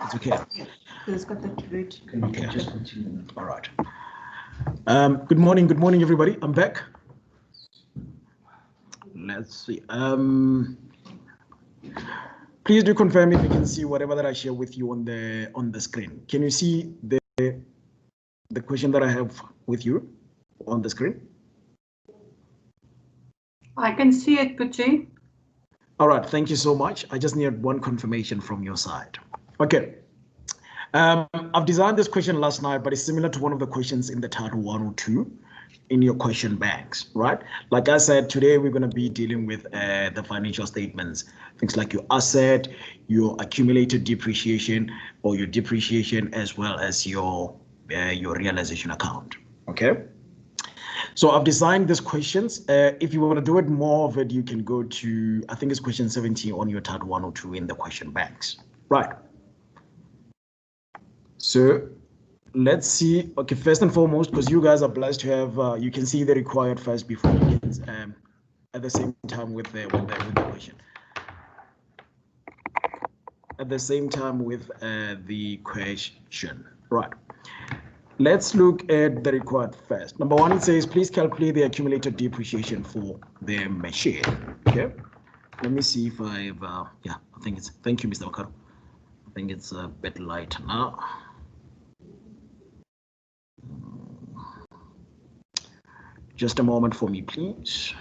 It's okay. It's got the red. Okay. Just continue. All right. Good morning, everybody. I'm back. Let's see. Please do confirm if you can see whatever that I share with you on the screen. Can you see the question that I have with you on the screen? I can see it, Pucci. All right, thank you so much. I just need one confirmation from your side. Okay. I've designed this question last night, but it's similar to one of the questions in the title 102 in your question banks, right? Like I said, today we're going to be dealing with the financial statements, things like your asset, your accumulated depreciation, or your depreciation, as well as your realization account. Okay. So I've designed these questions. If you want to do it more of it, you can go to, I think it's question 17 on your title 102 in the question banks, right? So let's see. Okay, first and foremost, because you guys are blessed to have, you can see the required first before you can, at the same time with the question. At the same time with the question, right? Let's look at the required first. Number one, it says, please calculate the accumulated depreciation for the machine. Okay. Let me see if I've, yeah, I think it's, thank you, Mr. Wakaro. I think it's a bit light now. Just a moment for me, please.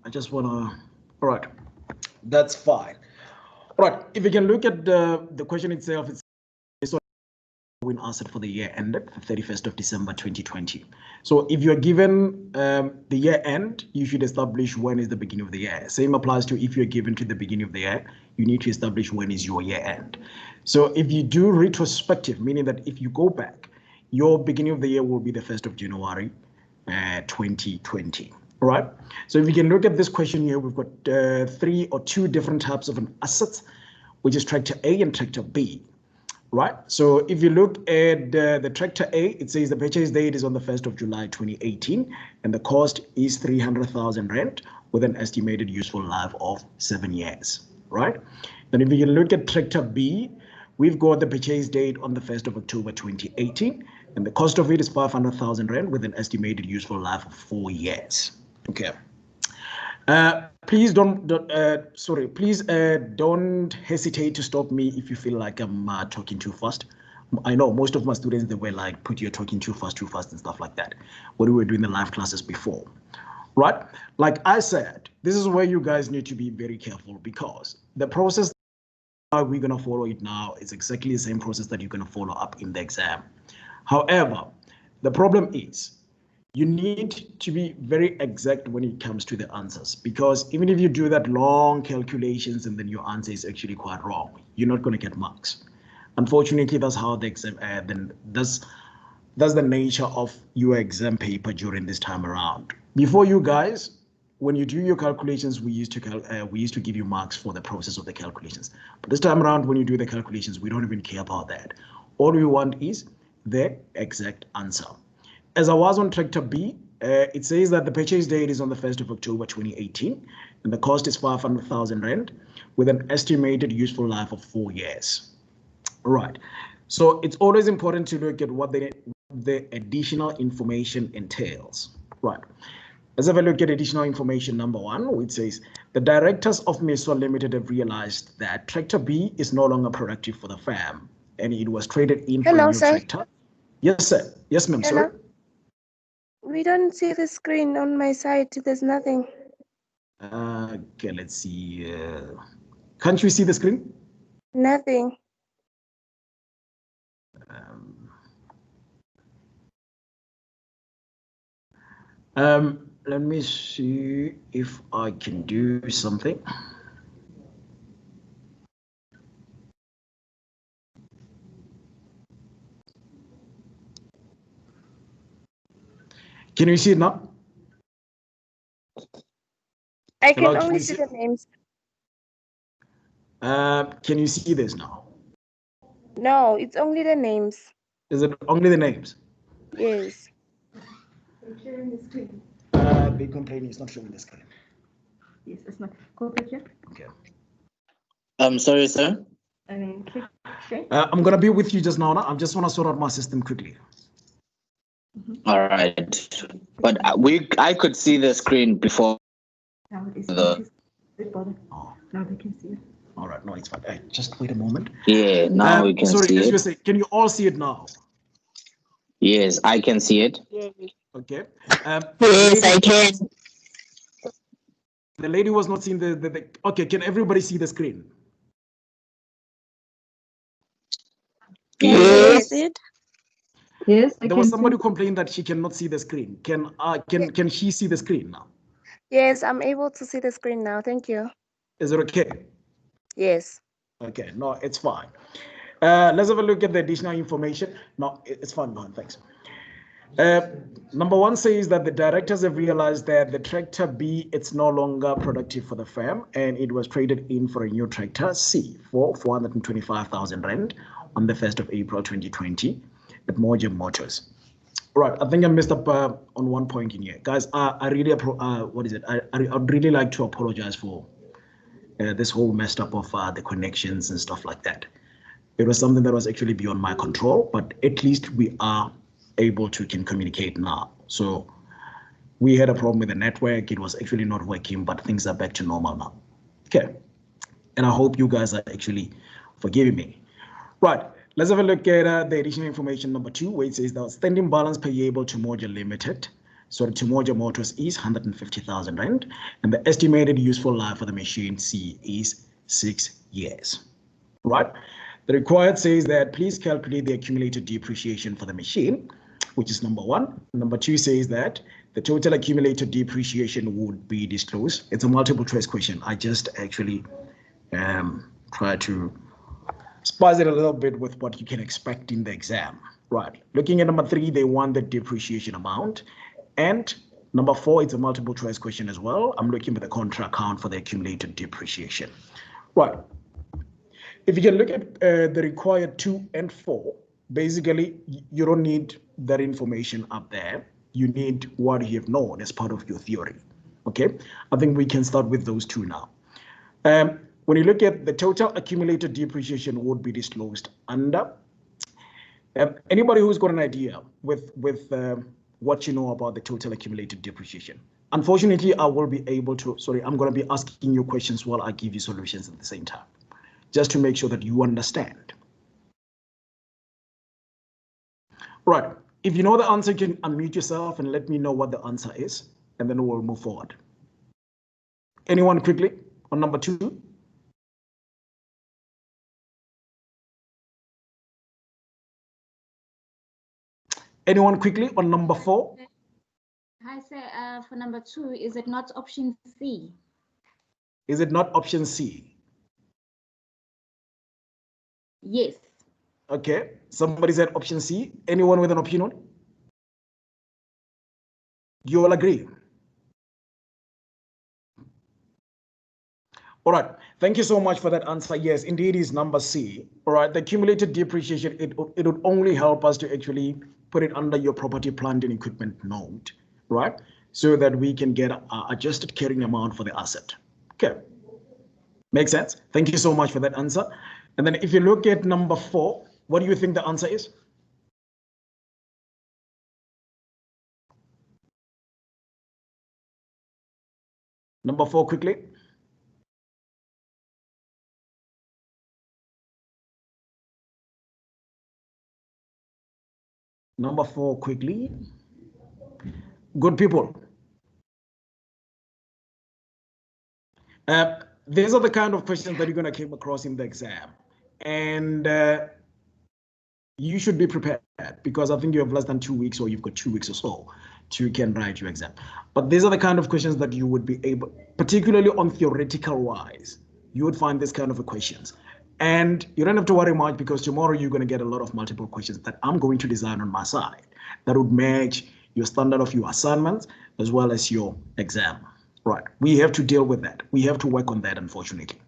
I just want to, all right, that's fine. All right, if you can look at the question itself, it's win asset for the year ended 31st of December 2020. So if you're given the year end, you should establish when is the beginning of the year. Same applies to if you're given to the beginning of the year, you need to establish when is your year end. So if you do retrospective, meaning that if you go back, your beginning of the year will be the 1st of January 2020. All right. So if you can look at this question here, we've got 3 or 2 different types of an asset, which is tractor A and tractor B. Right. So if you look at the tractor A, it says the purchase date is on the 1st of July 2018, and the cost is 300,000 rand with an estimated useful life of 7 years. Right. Then if you can look at tractor B, we've got the purchase date on the 1st of October 2018, and the cost of it is 500,000 rand with an estimated useful life of 4 years. Okay. Please don't hesitate to stop me if you feel like I'm talking too fast. I know most of my students, they were like, put you're talking too fast and stuff like that when we were doing the live classes before, right? Like I said, this is where you guys need to be very careful, because the process we're going to follow it now is exactly the same process that you're going to follow up in the exam. However, the problem is, you need to be very exact when it comes to the answers, because even if you do that long calculations and then your answer is actually quite wrong, you're not going to get marks. Unfortunately, that's how the exam, that's the nature of your exam paper during this time around. Before, you guys, when you do your calculations, we used to give you marks for the process of the calculations. But this time around, when you do the calculations, we don't even care about that. All we want is the exact answer. As I was on tractor B, it says that the purchase date is on the 1st of October 2018, and the cost is 500,000 rand with an estimated useful life of 4 years. Right. So it's always important to look at what the additional information entails. Right. Let's have a look at additional information number 1, which says the directors of Meswa Limited have realized that tractor B is no longer productive for the firm, and it was traded in for a new tractor. Yes, sir. Yes, ma'am. Sorry. We don't see the screen on my side. There's nothing. Okay, let's see. Can't you see the screen? Nothing. Let me see if I can do something. Can you see it now? I can Hello, can only you see see- the names. Can you see this now? No, it's only the names. Is it only the names? Yes. Sharing the screen. They complain it's not showing the screen. Yes, it's not. Go back here. Okay. I'm sorry, sir. And then click share. I'm gonna be with you just now. I just want to sort out my system quickly. All right, but I could see the screen before. Now it is. The- Oh, Now they can see it. all right. No, it's fine. Just wait a moment. Yeah, now we can sorry, see as you it. say, can you all see it now? Yes, I can see it. Yes. Okay. Yes, I can. The lady was not seeing the. Okay, can everybody see the screen? Yes. Yes, I There was can somebody see. who complained that she cannot see the screen. Can she see the screen now? Yes, I'm able to see the screen now. Thank you. Is it okay? Yes. Okay, no, it's fine. Let's have a look at the additional information. No, it's fine, no, thanks. Number one says that the directors have realized that the tractor B, it's no longer productive for the firm, and it was traded in for a new tractor C for 425,000 Rand on the 1st of April 2020 at Moja Motors. Right, I think I messed up on one point in here. Guys, I really, I'd really like to apologize for this whole messed up of the connections and stuff like that. It was something that was actually beyond my control, but at least we are able to can communicate now. So we had a problem with the network. It was actually not working, but things are back to normal now. Okay. And I hope you guys are actually forgiving me. Right. Let's have a look at the additional information number 2, where it says the outstanding balance payable to Moja Limited, to Moja Motors is 150,000 Rand, and the estimated useful life for the machine C is 6 years. Right. The required says that please calculate the accumulated depreciation for the machine, which is number 1. Number 2 says that the total accumulated depreciation would be disclosed. It's a multiple choice question. I just actually try to spice it a little bit with what you can expect in the exam. Right. Looking at number 3, they want the depreciation amount. And number 4, it's a multiple choice question as well. I'm looking at the contra account for the accumulated depreciation. Right. If you can look at the required 2 and 4, basically, you don't need that information up there. You need what you have known as part of your theory. Okay, I think we can start with those 2 now. When you look at the total accumulated depreciation would be disclosed under. Anybody who's got an idea with what you know about the total accumulated depreciation? Unfortunately, I will be able to, I'm going to be asking you questions while I give you solutions at the same time, just to make sure that you understand. Right. If you know the answer, you can unmute yourself and let me know what the answer is, and then we'll move forward. Anyone quickly on number 2? Anyone quickly on number 4? Hi, sir. For number 2, is it not option C? Is it not option C? Yes. Okay. Somebody said option C. Anyone with an opinion? You all agree? All right. Thank you so much for that answer. Yes, indeed is number C. All right. The accumulated depreciation, it would only help us to actually put it under your property, plant and equipment note, right? So that we can get adjusted carrying amount for the asset. Okay. Makes sense. Thank you so much for that answer. And then if you look at number 4, what do you think the answer is? Number 4 quickly. Number 4 quickly. Good people. These are the kind of questions that you're going to come across in the exam. And you should be prepared, because I think you have less than 2 weeks, or you've got 2 weeks or so to can write your exam. But these are the kind of questions that you would be able, particularly on theoretical wise, you would find this kind of questions. And you don't have to worry much, because tomorrow you're going to get a lot of multiple questions that I'm going to design on my side that would match your standard of your assignments, as well as your exam. Right, we have to deal with that. We have to work on that, unfortunately.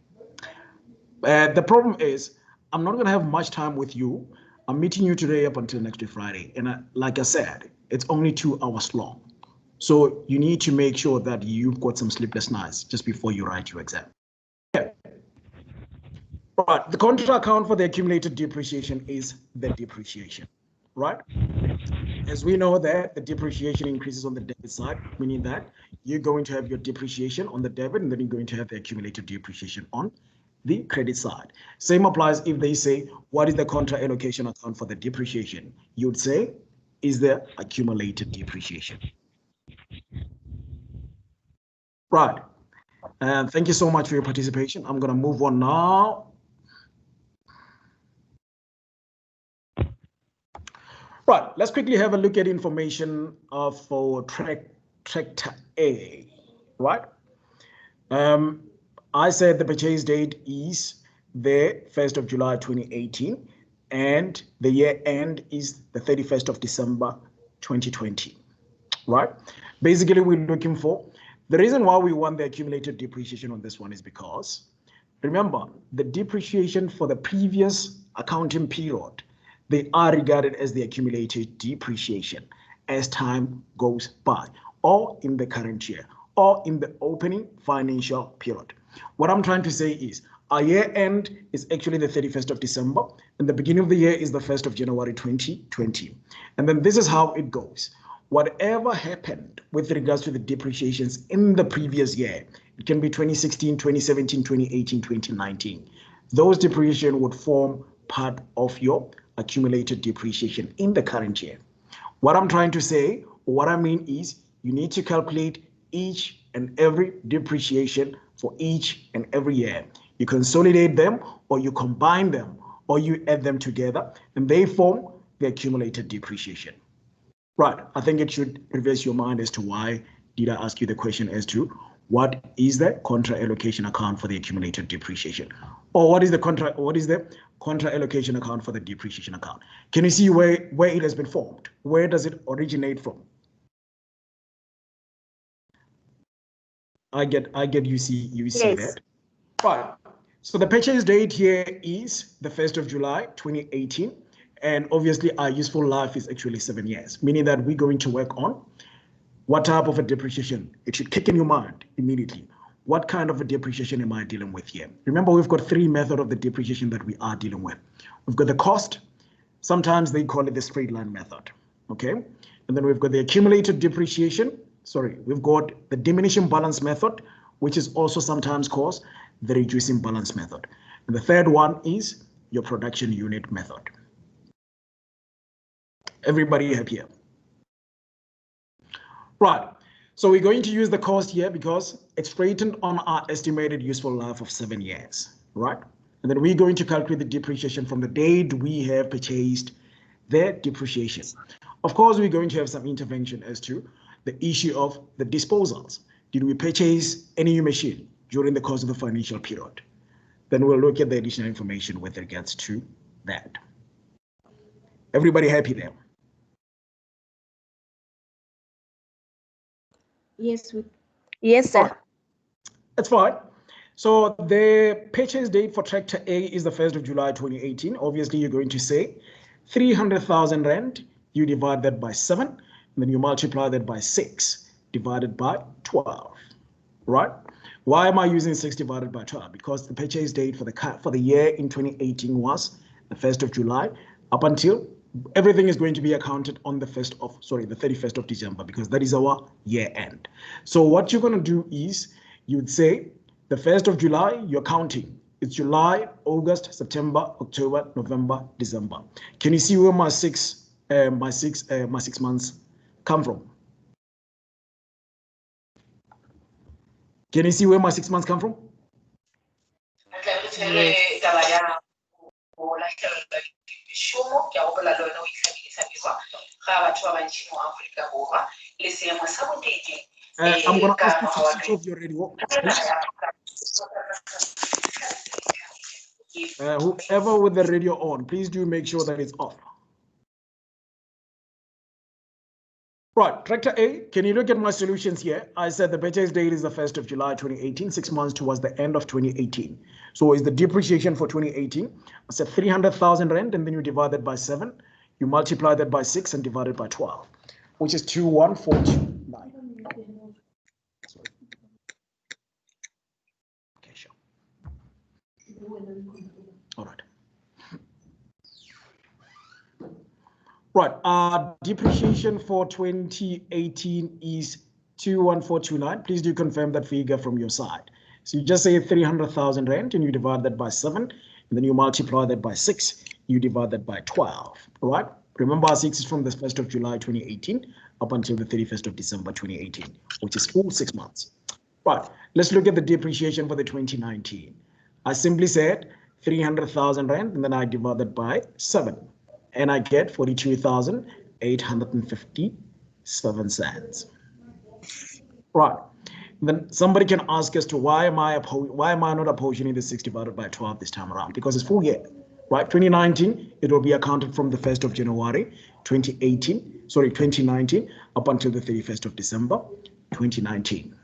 The problem is, I'm not going to have much time with you. I'm meeting you today up until next week Friday. And like I said, it's only 2 hours long. So you need to make sure that you've got some sleepless nights just before you write your exam. Okay. Right, the contra account for the accumulated depreciation is the depreciation, right? As we know that the depreciation increases on the debit side, meaning that you're going to have your depreciation on the debit, and then you're going to have the accumulated depreciation on the credit side. Same applies if they say, what is the contra allocation account for the depreciation? You'd say, is the accumulated depreciation. Right. And thank you so much for your participation. I'm going to move on now. Right, let's quickly have a look at information for Tractor A, right? I said the purchase date is the 1st of July 2018, and the year end is the 31st of December 2020, right? Basically, we're looking for, the reason why we want the accumulated depreciation on this one is because, remember, the depreciation for the previous accounting period, they are regarded as the accumulated depreciation as time goes by, or in the current year, or in the opening financial period. What I'm trying to say is our year end is actually the 31st of December, and the beginning of the year is the 1st of January 2020. And then this is how it goes. Whatever happened with regards to the depreciations in the previous year, it can be 2016, 2017, 2018, 2019. Those depreciation would form part of your accumulated depreciation in the current year. What I'm trying to say, or what I mean is, you need to calculate each and every depreciation for each and every year. You consolidate them, or you combine them, or you add them together, and they form the accumulated depreciation. Right, I think it should reverse your mind as to why did I ask you the question as to what is the contra allocation account for the accumulated depreciation, or what is the contra allocation account for the depreciation account? Can you see where it has been formed? Where does it originate from? I get you see Yes. that. Right. So the purchase date here is the 1st of July 2018, and obviously our useful life is actually 7 years, meaning that we're going to work on what type of a depreciation. It should kick in your mind immediately. What kind of a depreciation am I dealing with here? Remember, we've got 3 methods of the depreciation that we are dealing with. We've got the cost. Sometimes they call it the straight line method, okay? And then we've got the accumulated depreciation. Sorry, we've got the diminishing balance method, which is also sometimes called the reducing balance method. And the third one is your production unit method. Everybody happy here? Right, so we're going to use the cost here because it's straightened on our estimated useful life of 7 years, right? And then we're going to calculate the depreciation from the date we have purchased the depreciation. Of course, we're going to have some intervention as to the issue of the disposals. Did we purchase any new machine during the course of the financial period? Then we'll look at the additional information with regards to that. Everybody happy there? Yes, Yes, sir. Right. That's fine. So the purchase date for Tractor A is the 1st of July 2018. Obviously, you're going to say 300,000 Rand, you divide that by 7, and then you multiply that by 6 divided by 12, right? Why am I using 6 divided by 12? Because the purchase date for the year in 2018 was the 1st of July up until everything is going to be accounted on the 31st of December, because that is our year end. So what you're going to do is you'd say the 1st of July, you're counting. It's July, August, September, October, November, December. Can you see where my six months come from? Can you see where my 6 months come from? I'm going to ask you to switch off your radio, please. Whoever with the radio on, please do make sure that it's off. Right, tractor A, can you look at my solutions here? I said the purchase date is the 1st of July 2018, 6 months towards the end of 2018. So is the depreciation for 2018? I said 300,000 rand, and then you divide that by 7. You multiply that by 6 and divide it by 12, which is 21429. Okay, sure. All right. Right, depreciation for 2018 is 21429. Please do confirm that figure from your side. So you just say 300,000 rand and you divide that by 7, and then you multiply that by 6, you divide that by 12, right? Remember, 6 is from the 1st of July 2018 up until the 31st of December 2018, which is full 6 months. Right, let's look at the depreciation for the 2019. I simply said 300,000 rand, and then I divide that by 7. And I get 42,857 cents. Right. Then somebody can ask us to why am I not apportioning the 6 divided by 12 this time around? Because it's full year, right? 2019, it will be accounted from the 1st of January 2019 up until the 31st of December 2019.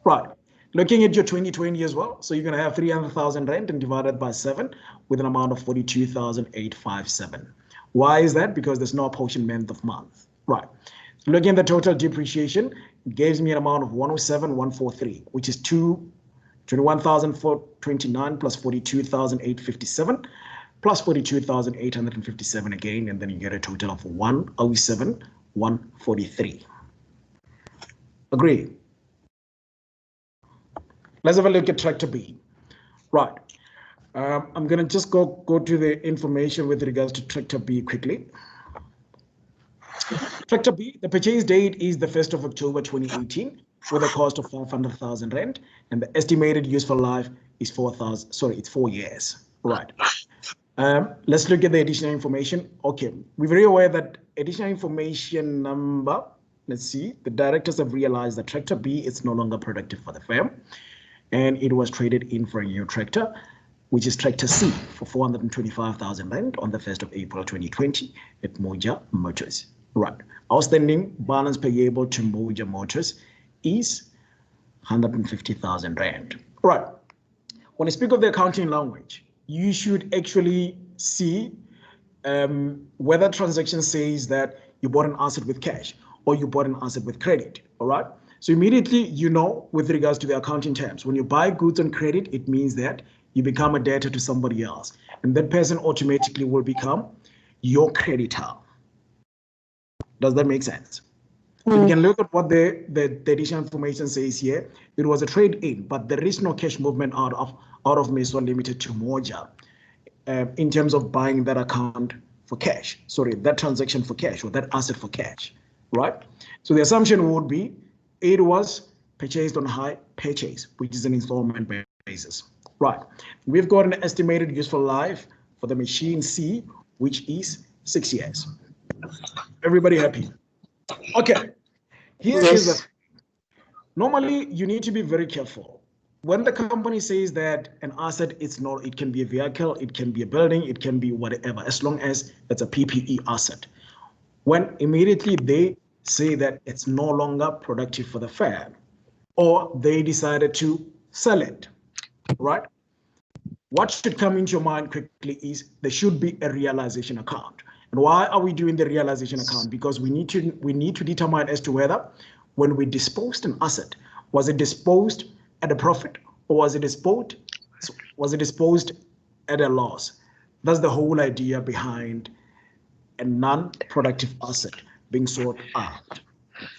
Right. Looking at your 2020 as well, so you're going to have 300,000 rand and divided by 7 with an amount of 42,857. Why is that? Because there's no apportionment of month. Right. Looking at the total depreciation, it gives me an amount of 107,143, which is 21,429 plus 42,857 plus 42,857 again, and then you get a total of 107,143. Agree? Let's have a look at tractor B. Right. I'm going to just go to the information with regards to tractor B quickly. Tractor B, the purchase date is the 1st of October 2018 with a cost of 500,000 rand, and the estimated useful life is 4 years. Right. Let's look at the additional information. Okay, we're very aware that additional information number, let's see, the directors have realized that tractor B is no longer productive for the firm, and it was traded in for a new tractor, which is tractor C for 425,000 rand on the 1st of April 2020 at Moja Motors. Right. Outstanding balance payable to Moja Motors is 150,000 rand. Right. When I speak of the accounting language, you should actually see whether transaction says that you bought an asset with cash or you bought an asset with credit. All right. So immediately, you know, with regards to the accounting terms, when you buy goods on credit, it means that you become a debtor to somebody else, and that person automatically will become your creditor. Does that make sense? So you can look at what the additional information says here. It was a trade in, but there is no cash movement out of Mason Limited to Moja in terms of buying that account for cash. Sorry, that transaction for cash or that asset for cash, right? So the assumption would be it was purchased on high purchase, which is an installment basis, right? We've got an estimated useful life for the machine C, which is 6 years. Everybody happy? Okay. Here is the normally you need to be very careful. When the company says that an asset is not, it can be a vehicle, it can be a building, it can be whatever, as long as it's a PPE asset. When immediately they say that it's no longer productive for the firm, or they decided to sell it, right? What should come into your mind quickly is there should be a realization account. And why are we doing the realization account? Because we need to determine as to whether when we disposed an asset, was it disposed at a profit or was it disposed at a loss? That's the whole idea behind a non-productive asset being sold out,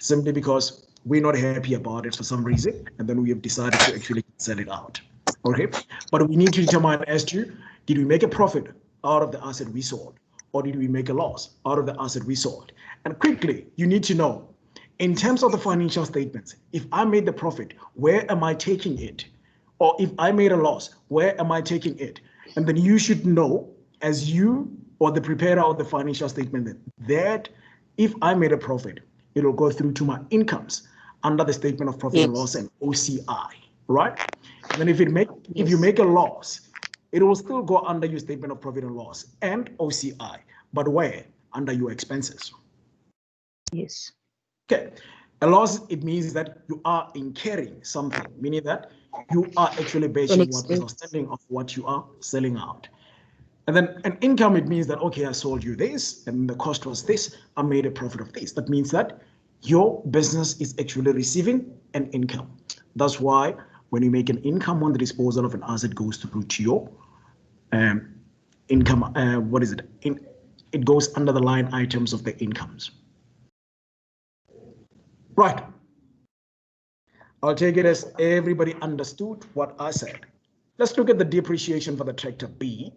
simply because we're not happy about it for some reason, and then we have decided to actually sell it out. Okay, but we need to determine as to, did we make a profit out of the asset we sold, or did we make a loss out of the asset we sold? And quickly, you need to know, in terms of the financial statements, if I made the profit, where am I taking it? Or if I made a loss, where am I taking it? And then you should know, as you or the preparer of the financial statement, that if I made a profit, it will go through to my incomes under the statement of profit and loss and OCI, right? And then if you make a loss, it will still go under your statement of profit and loss and OCI, but where? Under your expenses. Yes. Okay. A loss, it means that you are incurring something, meaning that you are actually basing what is outstanding of what you are selling out. And then an income, it means that, okay, I sold you this and the cost was this, I made a profit of this. That means that your business is actually receiving an income. That's why when you make an income on the disposal of an asset, goes through to your income, what is it? It goes under the line items of the incomes. Right. I'll take it as everybody understood what I said. Let's look at the depreciation for the tractor B,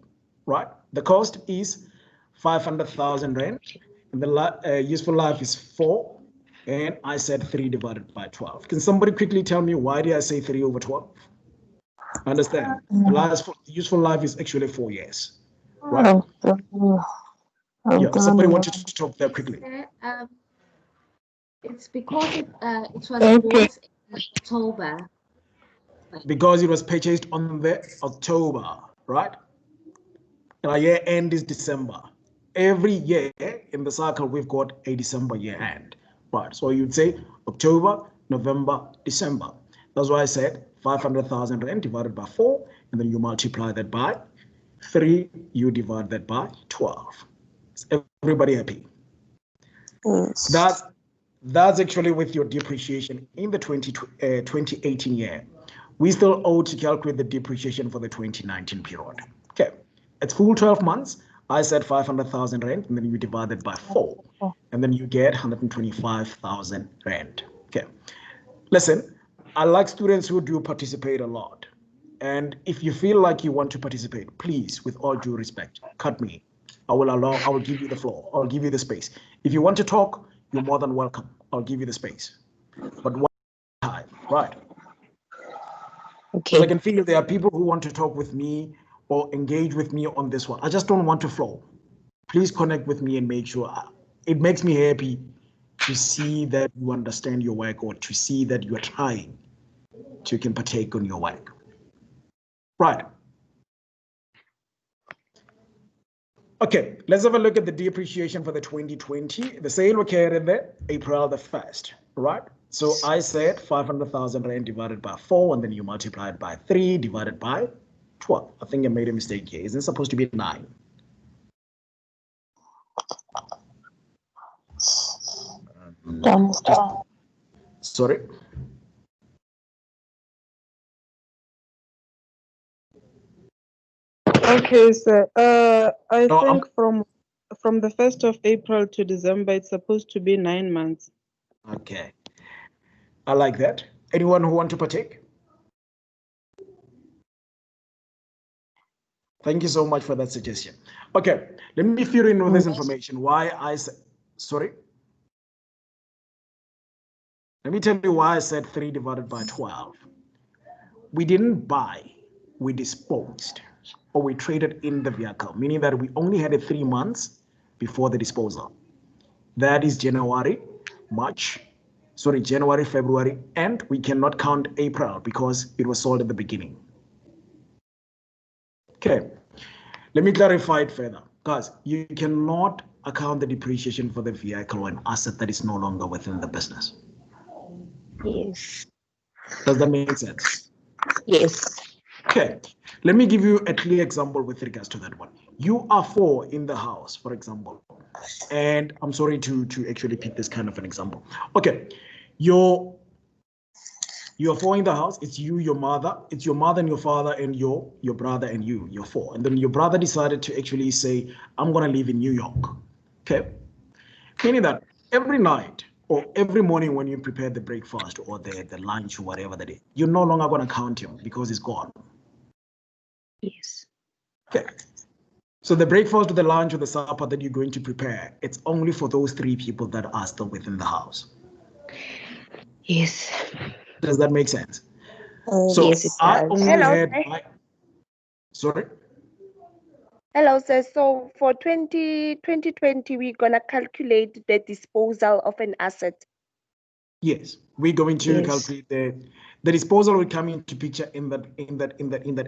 right? The cost is 500,000 Rand, and the useful life is 4, and I said 3 divided by 12. Can somebody quickly tell me why did I say 3 over 12? Understand, the useful life is actually 4 years, right? Yeah, somebody wanted to talk there quickly. It's because it was bought in October. Because it was purchased on the October, right? And our year end is December. Every year in the cycle, we've got a December year end, right? So you'd say October, November, December. That's why I said 500,000 Rand divided by 4, and then you multiply that by 3, you divide that by 12. Is everybody happy? Yes. That's actually with your depreciation in the 2018 year. We still owe to calculate the depreciation for the 2019 period. Okay, it's full 12 months. I said 500,000 Rand, and then you divide it by 4, and then you get 125,000 Rand. Okay, listen, I like students who do participate a lot. And if you feel like you want to participate, please, with all due respect, cut me. I will give you the floor. I'll give you the space. If you want to talk, you're more than welcome. I'll give you the space. But one time, right? Okay. So I can feel there are people who want to talk with me or engage with me on this one. I just don't want to flow. Please connect with me and make sure. It makes me happy to see that you understand your work, or to see that you are trying to can partake on your work. Right. Okay, let's have a look at the depreciation for the 2020. The sale occurred in the April the 1st, right? So I said 500,000 Rand divided by 4, and then you multiply it by 3 divided by 12. I think I made a mistake here. Isn't it supposed to be 9? Sorry. Okay, sir. I No, think from the 1st of April to December, it's supposed to be 9 months. Okay. I like that. Anyone who want to partake? Thank you so much for that suggestion. Okay, let me fill in with this information. Why I said, sorry? Let me tell you why I said 3 divided by 12. We didn't buy, we disposed, or we traded in the vehicle, meaning that we only had 3 months before the disposal. That is January, February, and we cannot count April because it was sold at the beginning. Okay, let me clarify it further, because you cannot account the depreciation for the vehicle or an asset that is no longer within the business. Yes. Does that make sense? Yes. Okay, let me give you a clear example with regards to that one. You are 4 in the house, for example, and I'm sorry to actually pick this kind of an example. Okay, you're 4 in the house. It's you, your mother, and your father, and your brother, and you're 4. And then your brother decided to actually say, I'm gonna live in New York. Okay, meaning that every night or every morning when you prepare the breakfast or the lunch or whatever that is, you're no longer gonna count him because he's gone. Yes. Okay. So the breakfast or the lunch or the supper that you're going to prepare, it's only for those 3 people that are still within the house. Yes. Does that make sense? So yes, it I does. only Hello, had sir. sorry? Hello, sir. So for 2020, we're gonna calculate the disposal of an asset. Yes, we're going to Yes. calculate the disposal will come into picture in that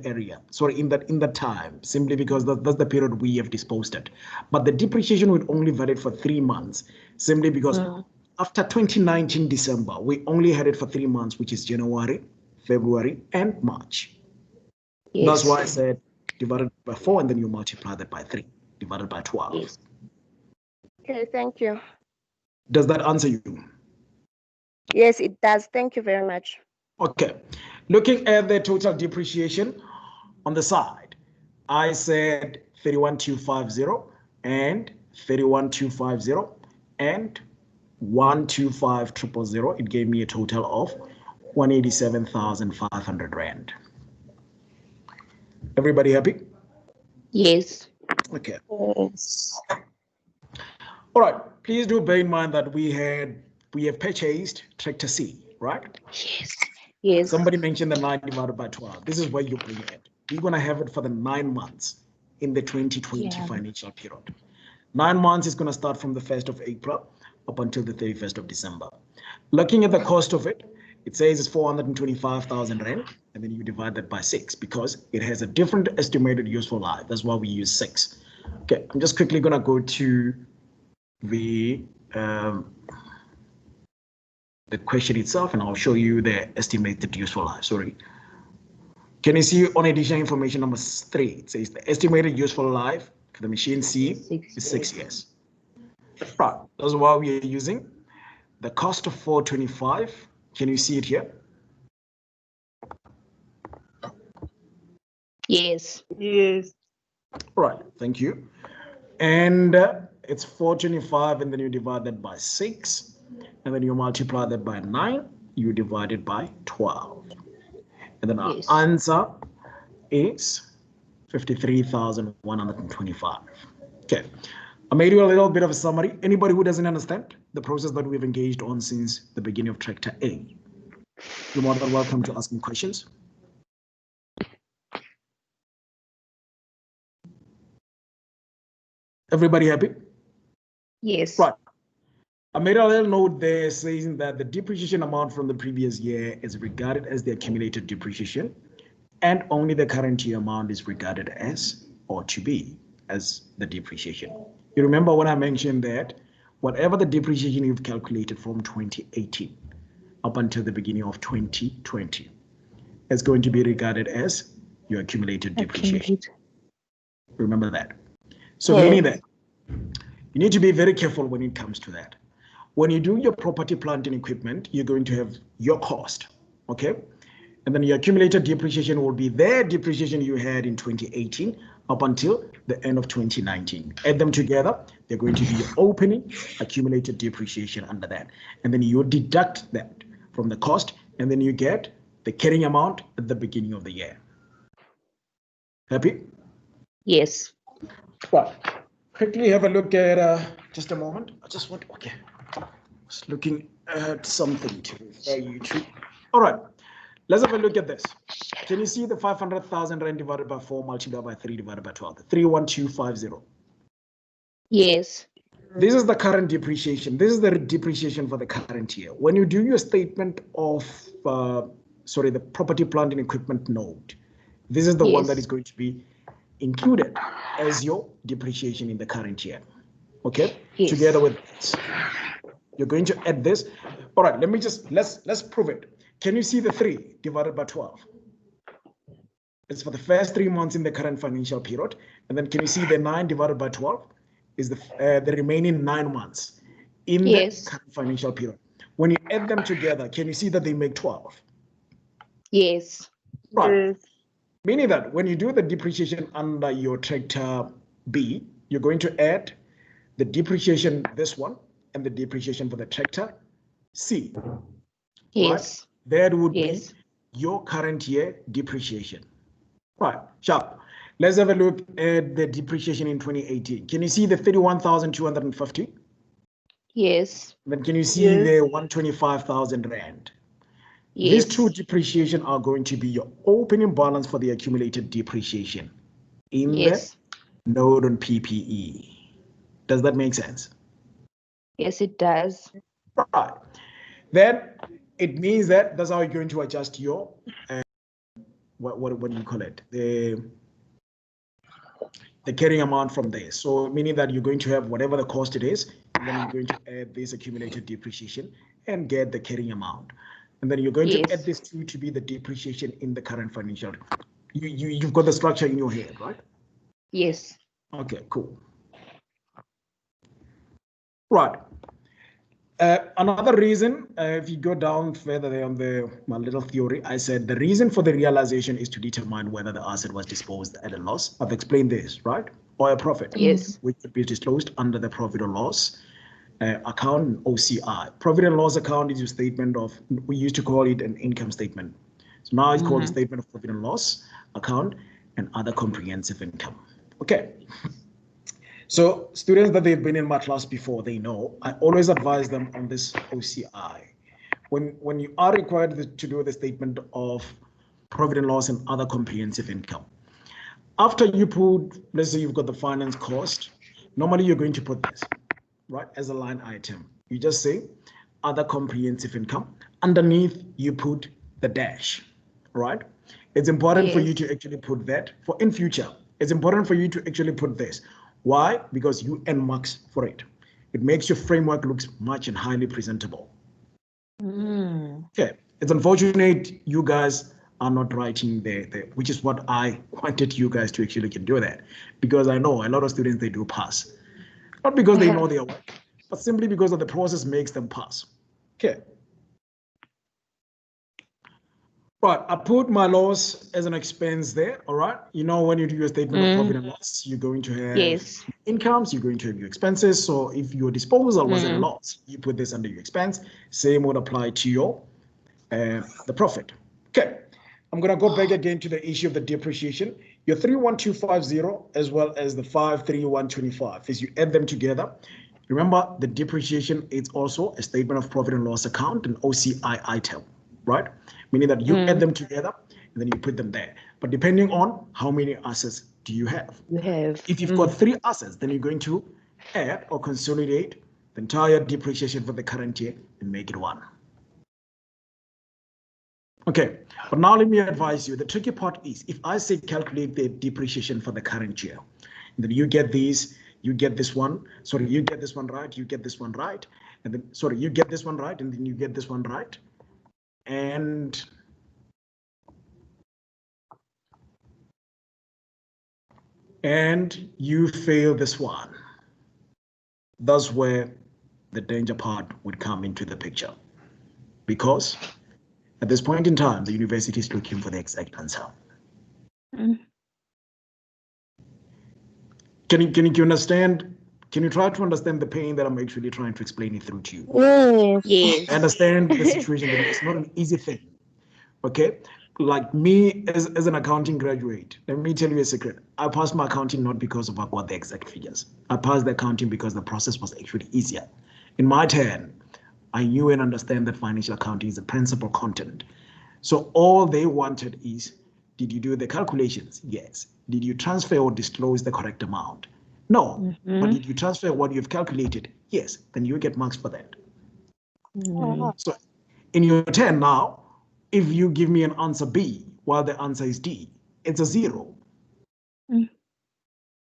area. Sorry, in that time, simply because that's the period we have disposed it. But the depreciation would only valid for 3 months, simply because after 2019 December, we only had it for 3 months, which is January, February, and March. Yes. That's why I said divided by 4, and then you multiply that by 3, divided by 12. Yes. Okay, thank you. Does that answer you? Yes, it does. Thank you very much. Okay. Looking at the total depreciation on the side, I said 31,250 and 31,250 and 125,000. It gave me a total of 187,500 rand. Everybody happy? Yes. Okay. Yes. All right. Please do bear in mind that we have purchased tractor C, right? Yes. Yes. Somebody mentioned the 9 divided by 12. This is where you bring it. We're going to have it for the 9 months in the 2020 financial period. 9 months is going to start from the 1st of April up until the 31st of December. Looking at the cost of it, it says it's 425,000 rand, and then you divide that by 6 because it has a different estimated useful life. That's why we use 6. Okay, I'm just quickly going to go to the question itself, and I'll show you the estimated useful life. Sorry. Can you see on additional information number 3? It says the estimated useful life for the machine C is 6 years. Right, that's why we are using the cost of 425. Can you see it here? Yes. Yes. Right, thank you. And it's 425, and then you divide that by 6, and then you multiply that by 9, you divide it by 12. And then our answer is 53,125. Okay, I made you a little bit of a summary. Anybody who doesn't understand the process that we've engaged on since the beginning of Tractor A, you're more than welcome to ask me questions. Everybody happy? Yes. Right. I made a little note there saying that the depreciation amount from the previous year is regarded as the accumulated depreciation, and only the current year amount is regarded as, or to be, as the depreciation. You remember when I mentioned that whatever the depreciation you've calculated from 2018 up until the beginning of 2020 is going to be regarded as your accumulated depreciation. Remember that. So meaning that you need to be very careful when it comes to that. When you do your property, plant, and equipment, you're going to have your cost, okay? And then your accumulated depreciation will be their depreciation you had in 2018 up until the end of 2019. Add them together, they're going to be your opening accumulated depreciation under that. And then you deduct that from the cost, and then you get the carrying amount at the beginning of the year. Happy? Yes. Well, quickly have a look at, just a moment. I just want, okay. Just looking at something to refer you to. All right, let's have a look at this. Can you see the 500,000 rand divided by 4 multiplied by 3 divided by 12? 31250. Yes. This is the current depreciation. This is the depreciation for the current year. When you do your statement of, the property, plant, and equipment note, this is the one that is going to be included as your depreciation in the current year. Okay? Yes. Together with this. You're going to add this. All right, let's prove it. Can you see the 3 divided by 12? It's for the first 3 months in the current financial period. And then can you see the 9 divided by 12 is the remaining 9 months in the current financial period. When you add them together, can you see that they make 12? Yes. Right. Yes. Meaning that when you do the depreciation under your tractor B, you're going to add the depreciation, this one, and the depreciation for the tractor C. Yes. Right? That would be your current year depreciation. Right, sharp. Let's have a look at the depreciation in 2018. Can you see the 31,250? Yes. Then can you see the 125,000 rand? Yes. These two depreciation are going to be your opening balance for the accumulated depreciation in the node on PPE. Does that make sense? Yes, it does. Right. Then it means that that's how you're going to adjust your what do you call it? the carrying amount from there. So meaning that you're going to have whatever the cost it is, and then you're going to add this accumulated depreciation and get the carrying amount. And then you're going to add this to be the depreciation in the current financial. You've got the structure in your head, right? Yes. Okay, cool. Right. Another reason, if you go down further there on my little theory, I said the reason for the realization is to determine whether the asset was disposed at a loss. I've explained this, right? Or a profit. Yes. Which would be disclosed under the profit or loss account, OCI. Profit and loss account is a statement of, we used to call it an income statement. So now it's called a statement of profit and loss account and other comprehensive income. Okay. So students that they've been in my class before, they know I always advise them on this OCI. When you are required to do the statement of profit and loss and other comprehensive income, after you put, let's say you've got the finance cost, normally you're going to put this, right, as a line item. You just say other comprehensive income. Underneath, you put the dash, right? It's important for you to actually put that for in future. It's important for you to actually put this. Why? Because you earn marks for it. It makes your framework looks much and highly presentable. Okay, it's unfortunate you guys are not writing the which is what I wanted you guys to actually can do that, because I know a lot of students, they do pass. Not because they know their work, but simply because of the process makes them pass. Okay. But I put my loss as an expense there, all right? You know, when you do your statement of profit and loss, you're going to have incomes, you're going to have your expenses. So if your disposal was a loss, you put this under your expense. Same would apply to your the profit. Okay, I'm gonna go back again to the issue of the depreciation. Your 31250 as well as the 53125, as you add them together, remember the depreciation is also a statement of profit and loss account, an OCI item, right? Meaning that you add them together and then you put them there. But depending on how many assets do you have. If you've got 3 assets, then you're going to add or consolidate the entire depreciation for the current year and make it 1. Okay, but now let me advise you. The tricky part is if I say calculate the depreciation for the current year, then you get these, you get this one, sorry, you get this one right, you get this one right, and then, sorry, you get this one right, and then you get this one right. And you fail this one. That's where the danger part would come into the picture. Because at this point in time, the university is looking for the exact answer. Can you understand? Can you try to understand the pain that I'm actually trying to explain it through to you? Yes. I understand the situation, that it's not an easy thing. Okay, like me as an accounting graduate, let me tell you a secret. I passed my accounting not because of I got the exact figures. I passed the accounting because the process was actually easier. In my turn, I knew and understand that financial accounting is the principal content. So all they wanted is, did you do the calculations? Yes. Did you transfer or disclose the correct amount? No. But did you transfer what you've calculated? Yes. Then you get marks for that. So in your turn now, if you give me an answer B while the answer is D, it's a 0.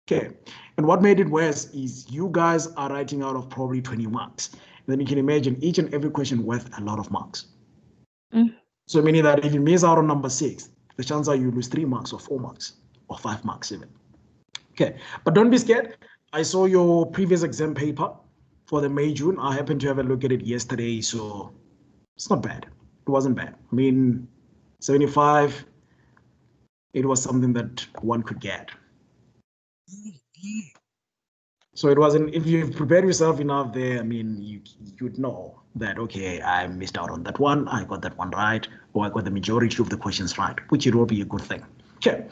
Okay, and what made it worse is you guys are writing out of probably 20 marks. And then you can imagine each and every question worth a lot of marks. So meaning that if you miss out on number 6, the chances are you lose 3 marks or 4 marks or 5 marks even. Okay, but don't be scared. I saw your previous exam paper for the May, June. I happened to have a look at it yesterday, so it's not bad. It wasn't bad. I mean, 75, it was something that one could get. So it wasn't, if you've prepared yourself enough there, I mean, you'd know that, okay, I missed out on that one, I got that one right, or I got the majority of the questions right, which it will be a good thing. Okay,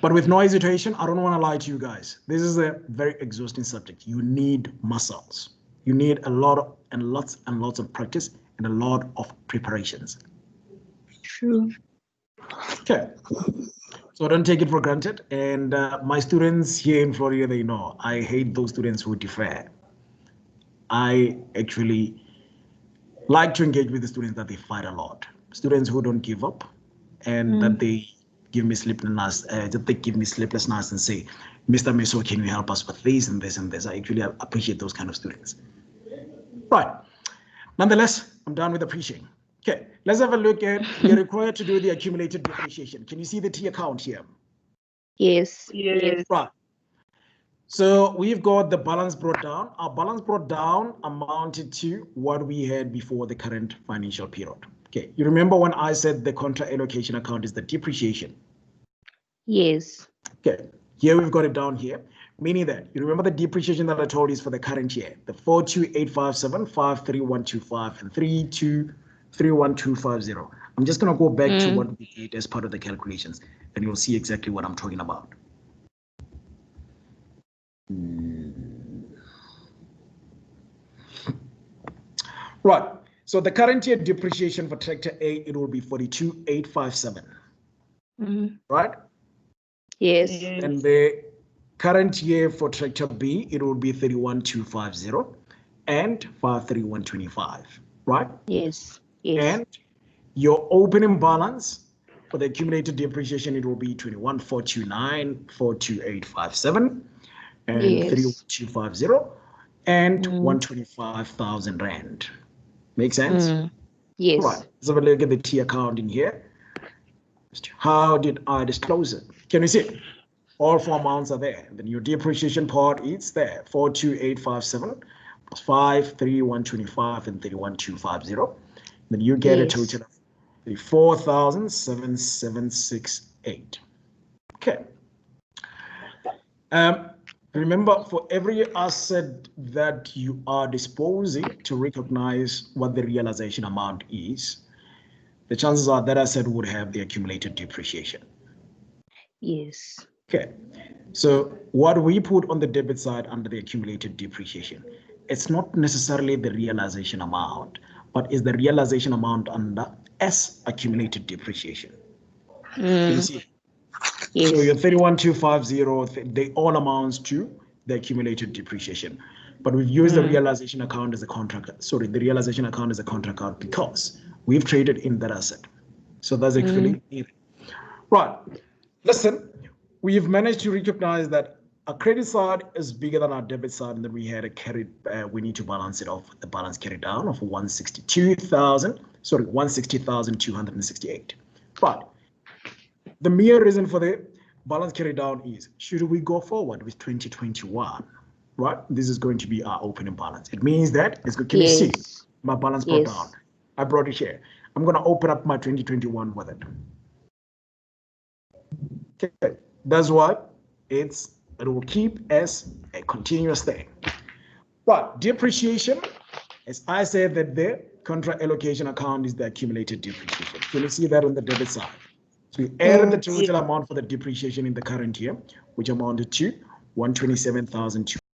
but with no hesitation, I don't want to lie to you guys. This is a very exhausting subject. You need muscles. You need a lot and lots of practice and a lot of preparations. True. Okay, so don't take it for granted. And my students here in Florida, they know I hate those students who defer. I actually like to engage with the students that they fight a lot. Students who don't give up and that they give me sleepless nights and say, Mr. Meso, can you help us with this and this and this? I actually appreciate those kind of students. Right. Nonetheless, I'm done with appreciating. Okay, let's have a look at, you're required to do the accumulated depreciation. Can you see the T account here? Yes. Yes. Right. So we've got the balance brought down. Our balance brought down amounted to what we had before the current financial period. Okay, you remember when I said the contra allocation account is the depreciation? Yes. Okay, here we've got it down here, meaning that you remember the depreciation that I told you is for the current year, the 42857, 53125, and 3231250. I'm just going to go back to what we did as part of the calculations, and you'll see exactly what I'm talking about. Right, so the current year depreciation for tractor A, it will be 42857, right? Yes. And the current year for tractor B, it will be 31250 and 53125, right? Yes. Yes. And your opening balance for the accumulated depreciation, it will be 21,429, 42857, and 31250, and 125,000 rand. Make sense? Yes. Right. Let's have a look at the T account in here. How did I disclose it? Can you see? All four amounts are there. The new depreciation part is there. 42857 plus 53125 and 31250. Then you get a total of 34,7768. Okay. Remember, for every asset that you are disposing to recognize what the realization amount is, the chances are that asset would have the accumulated depreciation. Yes. Okay, so what we put on the debit side under the accumulated depreciation, it's not necessarily the realization amount, but is the realization amount under S accumulated depreciation. Can you see? Yes. So your 31250, they all amounts to the accumulated depreciation. But we've used the realization account as a contract. Sorry, the realization account as a contract account because we've traded in that asset. So that's actually it. Right. Listen, we've managed to recognize that our credit side is bigger than our debit side, and then we had a carried. We need to balance it off. The balance carried down of 160,268. But the mere reason for the balance carried down is, should we go forward with 2021, right? This is going to be our opening balance. It means that, can you see my balance brought down? I brought it here. I'm going to open up my 2021 with it. Okay, that's why it will keep as a continuous thing. But depreciation, as I said, that the contra allocation account is the accumulated depreciation. Can you see that on the debit side? So we added the total amount for the depreciation in the current year, which amounted to 127,200.